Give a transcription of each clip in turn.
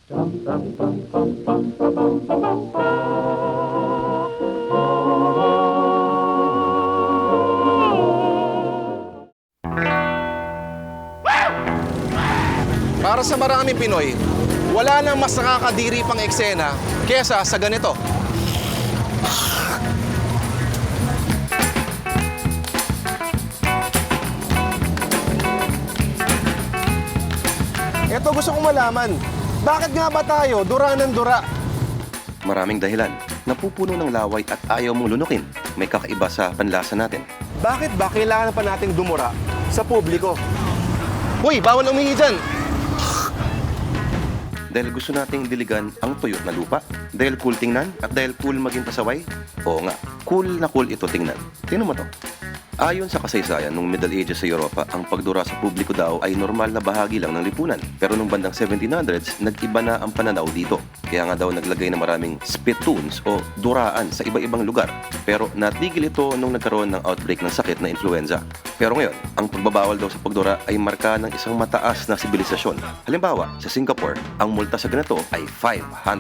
Para sa maraming Pinoy, wala nang mas nakakadiri pang eksena kesa sa ganito. Ito gusto kong malaman, bakit nga ba tayo dura ng dura? Maraming dahilan. Napupuno ng laway at ayaw mong lunukin. May kakaiba sa panlasa natin. Bakit ba kailangan pa nating dumura sa publiko? Hoy, bawal umihi dyan! Dahil gusto nating diligan ang tuyot na lupa. Dahil cool tingnan at dahil cool maging pasaway. Oo nga, cool na cool ito tingnan. Tingnan mo to. Ayon sa kasaysayan, nung Middle Ages sa Europa, ang pagdura sa publiko daw ay normal na bahagi lang ng lipunan. Pero nung bandang 1700s, nag-iba na ang pananaw dito. Kaya nga daw naglagay ng maraming spittoons o duraan sa iba-ibang lugar. Pero natigil ito nung nagkaroon ng outbreak ng sakit na influenza. Pero ngayon, ang pagbabawal daw sa pagdura ay marka ng isang mataas na sibilisasyon. Halimbawa, sa Singapore, ang multa sa ganito ay $500.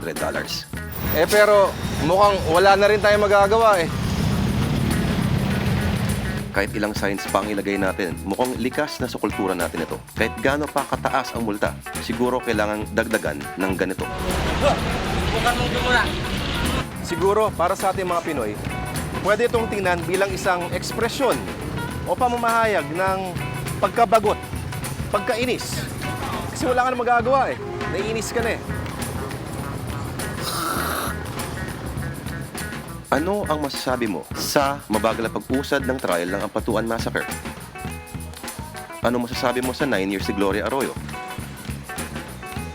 Pero mukhang wala na rin tayo magagawa eh. Kahit ilang signs pa ang ilagay natin, mukhang likas na sa kultura natin ito. Kahit gaano pa kataas ang multa, siguro kailangang dagdagan ng ganito. Siguro, para sa ating mga Pinoy, pwede itong tingnan bilang isang ekspresyon o pamamahayag ng pagkabagot, pagkainis. Kasi wala ka na magagawa eh. Naiinis ka na eh. Ano ang masasabi mo sa mabagal na pag-usad ng trial ng Ampatuan Massacre? Ano masasabi mo sa 9 years si Gloria Arroyo?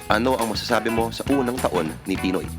Ano ang masasabi mo sa unang taon ni Pinoy?